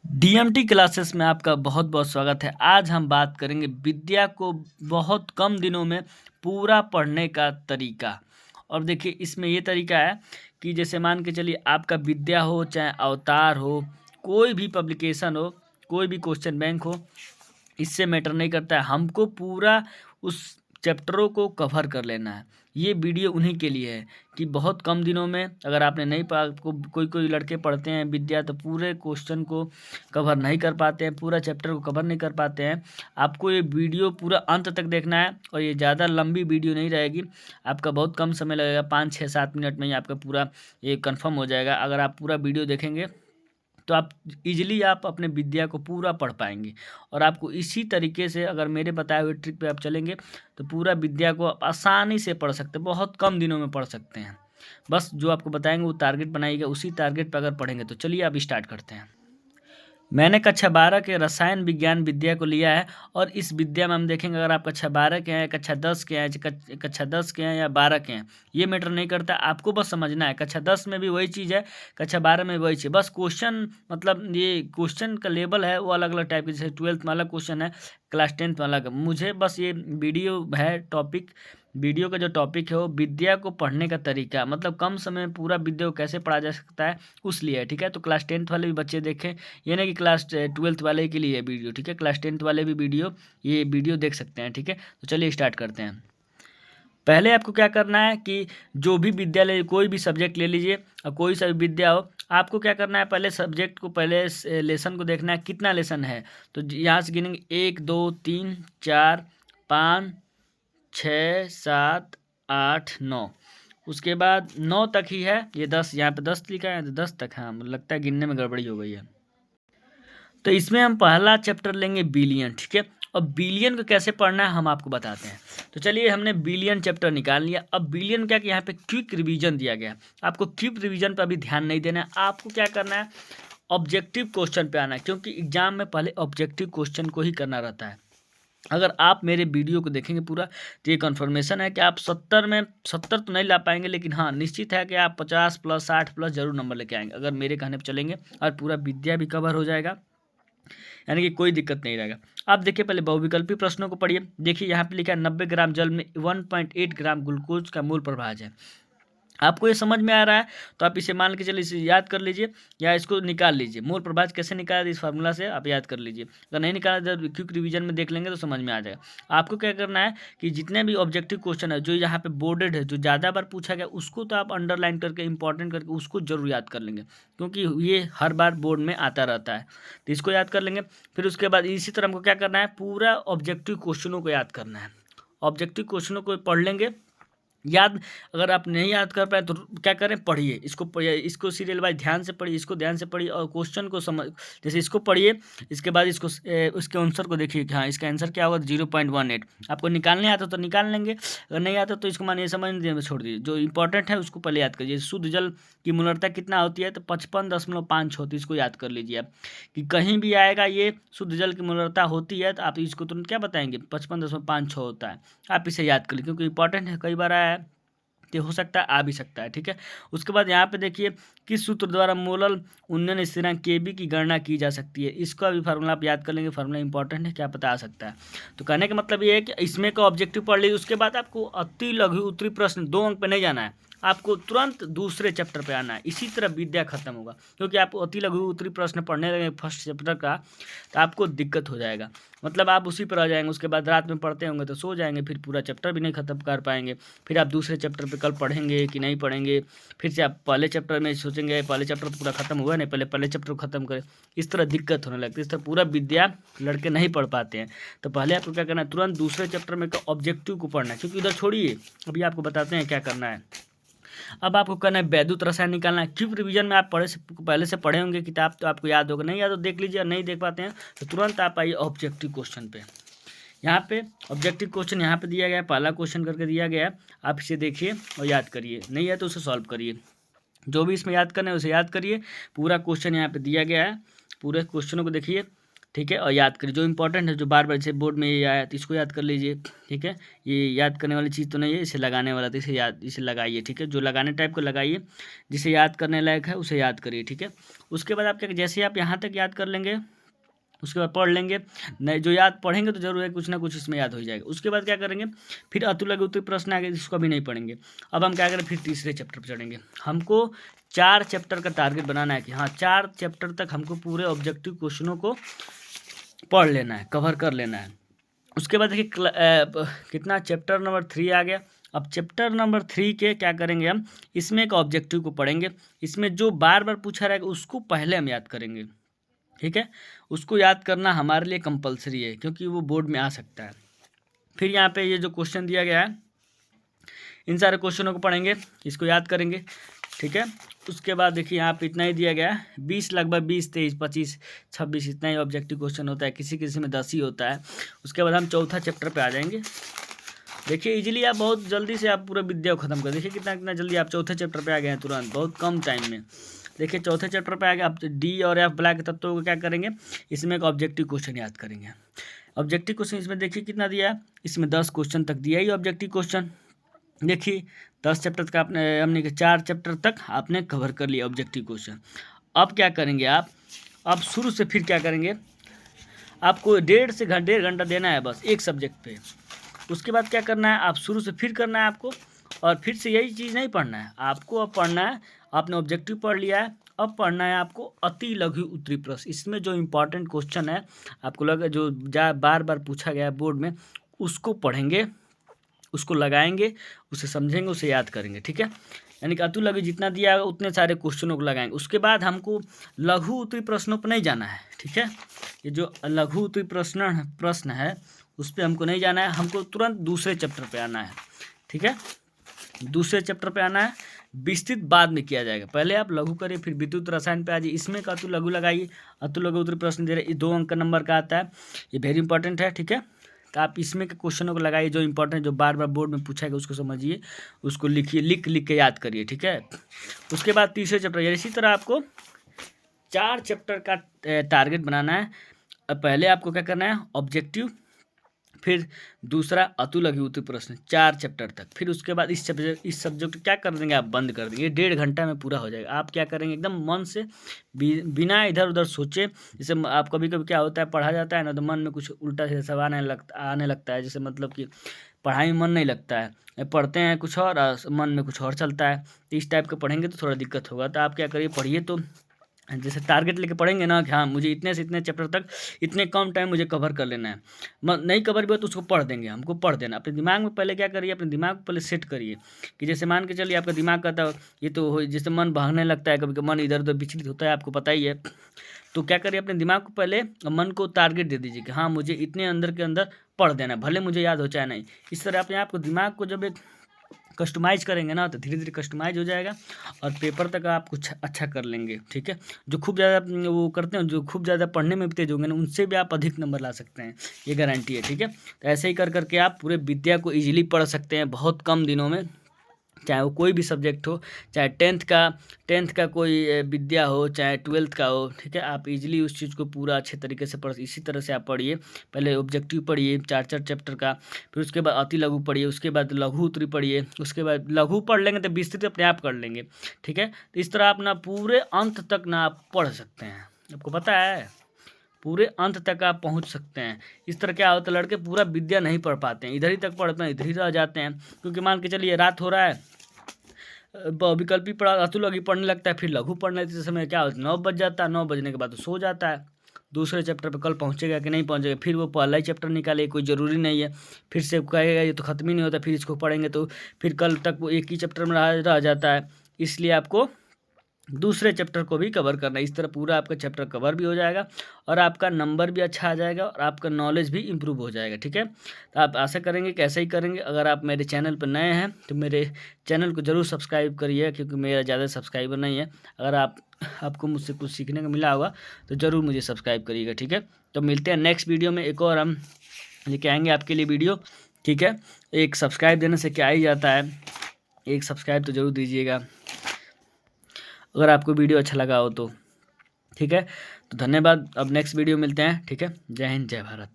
DMT classes में आपका बहुत बहुत स्वागत है। आज हम बात करेंगे विद्या को बहुत कम दिनों में पूरा पढ़ने का तरीका। और देखिए इसमें ये तरीका है कि जैसे मान के चलिए आपका विद्या हो चाहे अवतार हो, कोई भी पब्लिकेशन हो, कोई भी क्वेश्चन बैंक हो, इससे मैटर नहीं करता है। हमको पूरा उस चैप्टरों को कवर कर लेना है। ये वीडियो उन्हीं के लिए है कि बहुत कम दिनों में अगर आपने नहीं पढ़ा, कोई कोई लड़के पढ़ते हैं विद्या तो पूरे क्वेश्चन को कवर नहीं कर पाते हैं, पूरा चैप्टर को कवर नहीं कर पाते हैं। आपको ये वीडियो पूरा अंत तक देखना है और ये ज़्यादा लंबी वीडियो नहीं रहेगी। आपका बहुत कम समय लगेगा, 5 6 7 मिनट में ही आपका पूरा ये कंफर्म हो जाएगा। अगर आप पूरा वीडियो देखेंगे तो आप इजीली आप अपने विद्या को पूरा पढ़ पाएंगे। और आपको इसी तरीके से अगर मेरे बताए हुए ट्रिक पे आप चलेंगे तो पूरा विद्या को आप आसानी से पढ़ सकते हैं, बहुत कम दिनों में पढ़ सकते हैं। बस जो आपको बताएंगे वो टारगेट बनाइएगा, उसी टारगेट पर अगर पढ़ेंगे तो चलिए आप स्टार्ट करते हैं। मैंने कक्षा 12 के रसायन विज्ञान विद्या को लिया है और इस विद्या में हम देखेंगे अगर आप कक्षा 12 के हैं, कक्षा 10 के हैं, कक्षा 10 के हैं या 12 के हैं, ये मैटर नहीं करता। आपको बस समझना है कक्षा 10 में भी वही चीज़ है, कक्षा 12 में भी वही चीज़, बस क्वेश्चन मतलब ये क्वेश्चन का लेवल है वो अलग अलग टाइप के। जैसे 12th में अलग क्वेश्चन है, क्लास 10th में अलग है। मुझे बस ये वीडियो है टॉपिक, वीडियो का जो टॉपिक है वो विद्या को पढ़ने का तरीका, मतलब कम समय में पूरा विद्या को कैसे पढ़ा जा सकता है उस लिए है। ठीक है, तो क्लास 10th वाले भी बच्चे देखें, ये नहीं कि क्लास 12th वाले के लिए वीडियो। ठीक है, क्लास 10th वाले भी ये वीडियो देख सकते हैं। ठीक है, तो चलिए स्टार्ट करते हैं। पहले आपको क्या करना है कि जो भी विद्यालय कोई भी सब्जेक्ट ले लीजिए और कोई सा भी विद्या हो, आपको क्या करना है पहले सब्जेक्ट को, पहले लेसन को देखना है कितना लेसन है। तो यहाँ से गिनेंगे 1 2 3 4 5 6 7 8 9, उसके बाद 9 तक ही है। ये 10 यहाँ पे 10 लिखा है तो 10 तक है। मुझे लगता है गिनने में गड़बड़ी हो गई है। तो इसमें हम पहला चैप्टर लेंगे बिलियन। ठीक है, और बिलियन को कैसे पढ़ना है हम आपको बताते हैं। तो चलिए हमने बिलियन चैप्टर निकाल लिया। अब बिलियन क्या कि यहाँ पे क्विक रिवीजन दिया गया है। आपको क्विक रिवीजन पर अभी ध्यान नहीं देना है। आपको क्या करना है, ऑब्जेक्टिव क्वेश्चन पे आना है, क्योंकि एग्जाम में पहले ऑब्जेक्टिव क्वेश्चन को ही करना रहता है। अगर आप मेरे वीडियो को देखेंगे पूरा तो ये कन्फर्मेशन है कि आप 70 तो नहीं ला पाएंगे, लेकिन हाँ निश्चित है कि आप 50 प्लस 60 प्लस जरूर नंबर लेके आएंगे अगर मेरे कहने पर चलेंगे, और पूरा विद्या भी कवर हो जाएगा, यानी कि कोई दिक्कत नहीं रहेगा। आप देखिए पहले बहुविकल्पी प्रश्नों को पढ़िए। देखिए यहाँ पे लिखा है 90 ग्राम जल में 1.8 ग्राम ग्लूकोज का मूल प्रभाज है। आपको ये समझ में आ रहा है तो आप इसे मान के चलिए, इसे याद कर लीजिए या इसको निकाल लीजिए। मूल प्रभाज कैसे निकाला, इस फार्मूला से आप याद कर लीजिए। अगर नहीं निकाला तो क्विक रिवीजन में देख लेंगे तो समझ में आ जाएगा। आपको क्या करना है कि जितने भी ऑब्जेक्टिव क्वेश्चन है जो यहाँ पे बोर्डेड है, जो ज़्यादा बार पूछा गया, उसको तो आप अंडरलाइन करके इंपॉर्टेंट करके उसको जरूर याद कर लेंगे, क्योंकि ये हर बार बोर्ड में आता रहता है। तो इसको याद कर लेंगे। फिर उसके बाद इसी तरह हमको क्या करना है, पूरा ऑब्जेक्टिव क्वेश्चनों को याद करना है। ऑब्जेक्टिव क्वेश्चनों को पढ़ लेंगे याद। अगर आप नहीं याद कर पाए तो क्या करें, पढ़िए इसको सीरियल वाइज ध्यान से पढ़िए, इसको ध्यान से पढ़िए और क्वेश्चन को समझ, जैसे इसको पढ़िए, इसके बाद इसको उसके आंसर को देखिए कि हाँ इसका आंसर क्या होगा, 0.18। आपको निकालने आता तो निकाल लेंगे, अगर नहीं आता तो इसको मानिए समझ नहीं, छोड़ दीजिए। जो इंपॉर्टेंट है उसको पहले याद करिए। शुद्ध जल की मूलरता कितना होती है, तो 55.56 होती है। इसको याद कर लीजिए आप कि कहीं भी आएगा ये शुद्ध जल की मूलरता होती है तो आप इसको तुरंत क्या बताएंगे, 55.56 होता है। आप इसे याद कर लीजिए क्योंकि इंपॉर्टेंट है, कई बार आया है तो हो सकता है आ भी सकता है। ठीक है, उसके बाद यहाँ पे देखिए किस सूत्र द्वारा मोलल उन्नयन स्थिरांक Kb की गणना की जा सकती है। इसका भी फार्मूला आप याद कर लेंगे, फार्मूला इंपॉर्टेंट है, क्या पता आ सकता है। तो कहने का मतलब ये है कि इसमें का ऑब्जेक्टिव पढ़ लीजिए। उसके बाद आपको अति लघु उत्तरी प्रश्न 2 अंक पे नहीं जाना है, आपको तुरंत दूसरे चैप्टर पे आना है। इसी तरह विद्या खत्म होगा, क्योंकि आप अति लघु उत्तरी प्रश्न पढ़ने लगे फर्स्ट चैप्टर का तो आपको दिक्कत हो जाएगा, मतलब आप उसी पर आ जाएंगे। उसके बाद रात में पढ़ते होंगे तो सो जाएंगे, फिर पूरा चैप्टर भी नहीं खत्म कर पाएंगे। फिर आप दूसरे चैप्टर पे कल पढ़ेंगे कि नहीं पढ़ेंगे, फिर से आप पहले चैप्टर में सोचेंगे पहले चैप्टर तो पूरा खत्म हुआ नहीं, पहले चैप्टर को खत्म करें। इस तरह दिक्कत होने लगती है, इस तरह पूरा विद्या लड़के नहीं पढ़ पाते हैं। तो पहले आपको क्या करना है, तुरंत दूसरे चैप्टर में ऑब्जेक्टिव को पढ़ना है, क्योंकि इधर छोड़िए अभी आपको बताते हैं क्या करना है। अब आपको करना है वैद्युत रसायन निकालना है। क्विक रिवीजन में आप पहले से पढ़े होंगे किताब, तो आपको याद होगा। नहीं याद तो देख लीजिए, नहीं देख पाते हैं तो तुरंत आप आइए ऑब्जेक्टिव क्वेश्चन पे। यहाँ पे ऑब्जेक्टिव क्वेश्चन यहाँ पे दिया गया है, पहला क्वेश्चन करके दिया गया है। आप इसे देखिए और याद करिए, नहीं है तो उसे सॉल्व करिए। जो भी इसमें याद करना है उसे याद करिए। पूरा क्वेश्चन यहाँ पे दिया गया है, पूरे क्वेश्चनों को देखिए। ठीक है, और याद करिए जो इंपॉर्टेंट है, जो बार बार जैसे बोर्ड में ये आया तो इसको याद कर लीजिए। ठीक है, ये याद करने वाली चीज़ तो नहीं है, इसे लगाने वाला, तो इसे लगाइए। ठीक है, जो लगाने टाइप को लगाइए, जिसे याद करने लायक है उसे याद करिए। ठीक है, उसके बाद आप क्या, जैसे आप यहाँ तक याद कर लेंगे उसके बाद पढ़ लेंगे, नहीं जो याद पढ़ेंगे तो जरूर है कुछ ना कुछ इसमें याद हो जाएगा। उसके बाद क्या करेंगे, फिर अतुलग उत्तर प्रश्न आ गए, जिसको अभी नहीं पढ़ेंगे। अब हम क्या करें, फिर तीसरे चैप्टर पर चढ़ेंगे। हमको 4 चैप्टर का टारगेट बनाना है कि हाँ 4 चैप्टर तक हमको पूरे ऑब्जेक्टिव क्वेश्चनों को पढ़ लेना है, कवर कर लेना है। उसके बाद देखिए कितना चैप्टर नंबर 3 आ गया। अब चैप्टर नंबर 3 के क्या करेंगे हम, इसमें एक ऑब्जेक्टिव को पढ़ेंगे। इसमें जो बार बार पूछा रहेगा उसको पहले हम याद करेंगे। ठीक है, उसको याद करना हमारे लिए कंपलसरी है, क्योंकि वो बोर्ड में आ सकता है। फिर यहाँ पे ये जो क्वेश्चन दिया गया है, इन सारे क्वेश्चनों को पढ़ेंगे, इसको याद करेंगे। ठीक है, उसके बाद देखिए यहाँ पे इतना ही दिया गया है, 20 लगभग 20, 23, 25, 26 इतना ही ऑब्जेक्टिव क्वेश्चन होता है, किसी किसी में 10 ही होता है। उसके बाद हम चौथा चैप्टर पे आ जाएंगे। देखिए इजीली आप बहुत जल्दी से आप पूरा विद्या को खत्म कर, देखिए कितना कितना जल्दी आप चौथे चैप्टर पे आ गए हैं तुरंत, बहुत कम टाइम में। देखिए चौथे चैप्टर पे आ गए, आप डी और एफ ब्लैक तत्वों को क्या करेंगे, इसमें एक ऑब्जेक्टिव क्वेश्चन याद करेंगे। ऑब्जेक्टिव क्वेश्चन इसमें देखिए कितना दिया है, इसमें 10 क्वेश्चन तक दिया ही ऑब्जेक्टिव क्वेश्चन। देखिए 10 चैप्टर तक आपने, हमने 4 चैप्टर तक आपने कवर कर लिया ऑब्जेक्टिव क्वेश्चन। अब क्या करेंगे आप, अब शुरू से फिर क्या करेंगे, आपको 1.5 घंटा देना है बस एक सब्जेक्ट पे। उसके बाद क्या करना है, आप शुरू से फिर करना है आपको, और फिर से यही चीज़ नहीं पढ़ना है आपको। अब पढ़ना है, आपने ऑब्जेक्टिव पढ़ लिया है, अब पढ़ना है आपको अति लघु उत्तरी प्रश्न। इसमें जो इम्पोर्टेंट क्वेश्चन है, आपको लगा जो बार बार पूछा गया है बोर्ड में, उसको पढ़ेंगे, उसको लगाएंगे, उसे समझेंगे, उसे याद करेंगे। ठीक है, यानी कि अतु लघु जितना दिया है उतने सारे क्वेश्चनों को लगाएंगे। उसके बाद हमको लघु उत्तरी प्रश्नों पर नहीं जाना है। ठीक है, ये जो लघु उत्तरी प्रश्न है उस पर हमको नहीं जाना है, हमको तुरंत दूसरे चैप्टर पे आना है। ठीक है, दूसरे चैप्टर पे आना है, विस्तृत बाद में किया जाएगा। पहले आप लघु करिए, फिर विद्युत रसायन पे आ जाइए। इसमें का अतु लघु लगाइए, अतु लघु उत्तरी प्रश्न दे रहे 2 अंक का नंबर का आता है, ये वेरी इंपॉर्टेंट है। ठीक है, तो आप इसमें के क्वेश्चनों को लगाइए जो इंपॉर्टेंट, जो बार बार बोर्ड में पूछा गया उसको समझिए, उसको लिखिए, लिख के याद करिए। ठीक है, उसके बाद तीसरे चैप्टर, इसी तरह आपको 4 चैप्टर का टारगेट बनाना है। अब पहले आपको क्या करना है, ऑब्जेक्टिव, फिर दूसरा अतु लघु उत्तरी प्रश्न 4 चैप्टर तक, फिर उसके बाद इस सब्जेक्ट क्या कर देंगे, आप बंद कर देंगे। 1.5 घंटा में पूरा हो जाएगा। आप क्या करेंगे, एकदम मन से, बिना इधर उधर सोचे। जैसे आप कभी कभी क्या होता है, पढ़ा जाता है ना तो मन में कुछ उल्टा से सब आने लगता है, जैसे मतलब कि पढ़ाई में मन नहीं लगता है, पढ़ते हैं कुछ और मन में कुछ और चलता है। तो इस टाइप का पढ़ेंगे तो थोड़ा दिक्कत होगा। तो आप क्या करिए, पढ़िए तो जैसे टारगेट लेके पढ़ेंगे ना कि हाँ मुझे इतने से इतने चैप्टर तक इतने कम टाइम मुझे कवर कर लेना है। नहीं कवर भी हो तो उसको पढ़ देंगे, हमको पढ़ देना। अपने दिमाग में पहले क्या करिए, अपने दिमाग को पहले सेट करिए कि जैसे मान के चलिए आपका दिमाग कहता है ये तो, जैसे मन भागने लगता है, कभी कभी मन इधर उधर विचलित होता है, आपको पता ही है। तो क्या करिए, अपने दिमाग को पहले, मन को टारगेट दे दीजिए कि हाँ मुझे इतने अंदर के अंदर पढ़ देना है, भले मुझे याद हो चाहे नहीं। इस तरह अपने आप को, दिमाग को जब एक कस्टमाइज़ करेंगे ना तो धीरे धीरे कस्टमाइज़ हो जाएगा और पेपर तक आप कुछ अच्छा कर लेंगे। ठीक है, जो खूब ज़्यादा वो करते हैं, जो खूब ज़्यादा पढ़ने में भी तेज होंगे ना, उनसे भी आप अधिक नंबर ला सकते हैं, ये गारंटी है। ठीक है, तो ऐसे ही कर करके आप पूरे विद्या को ईजिली पढ़ सकते हैं बहुत कम दिनों में, चाहे वो कोई भी सब्जेक्ट हो, चाहे टेंथ का कोई विद्या हो, चाहे 12th का हो। ठीक है, आप इजीली उस चीज़ को पूरा अच्छे तरीके से पढ़, इसी तरह से आप पढ़िए। पहले ऑब्जेक्टिव पढ़िए 4 चैप्टर का, फिर उसके बाद अति लघु पढ़िए, उसके बाद लघु उत्तरी पढ़िए, उसके बाद लघु पढ़ लेंगे तो विस्तृत अपने आप कर लेंगे। ठीक है, तो इस तरह आप ना पूरे अंत तक ना आप पढ़ सकते हैं, आपको पता है पूरे अंत तक आप पहुंच सकते हैं। इस तरह क्या होता है, लड़के पूरा विद्या नहीं पढ़ पाते हैं, इधर ही तक पढ़ते हैं, इधर ही रह जाते हैं। क्योंकि मान के चलिए रात हो रहा है, विकल्पी पढ़ा अतु लघु पढ़ने लगता है, फिर लघु पढ़ने के समय क्या होता है 9 बज जाता है, 9 बजने के बाद तो सो जाता है। दूसरे चैप्टर पे कल पहुंचेगा कि नहीं पहुंचेगा, फिर वो पहला ही चैप्टर निकाले, कोई ज़रूरी नहीं है, फिर से कहेगा ये तो ख़त्म ही नहीं होता, फिर इसको पढ़ेंगे तो फिर कल तक वो एक ही चैप्टर में रह जाता है। इसलिए आपको दूसरे चैप्टर को भी कवर करना है। इस तरह पूरा आपका चैप्टर कवर भी हो जाएगा और आपका नंबर भी अच्छा आ जाएगा और आपका नॉलेज भी इम्प्रूव हो जाएगा। ठीक है, तो आप आशा करेंगे कि ऐसा ही करेंगे। अगर आप मेरे चैनल पर नए हैं तो मेरे चैनल को ज़रूर सब्सक्राइब करिए, क्योंकि मेरा ज़्यादा सब्सक्राइबर नहीं है। अगर आपको मुझसे कुछ सीखने को मिला होगा तो ज़रूर मुझे सब्सक्राइब करिएगा। ठीक है, तो मिलते हैं नेक्स्ट वीडियो में, एक और हम लेके आएंगे आपके लिए वीडियो। ठीक है, एक सब्सक्राइब देने से क्या ही जाता है, एक सब्सक्राइब तो ज़रूर दीजिएगा अगर आपको वीडियो अच्छा लगा हो तो। ठीक है, तो धन्यवाद, अब नेक्स्ट वीडियो मिलते हैं, ठीक है। जय हिंद, जय भारत।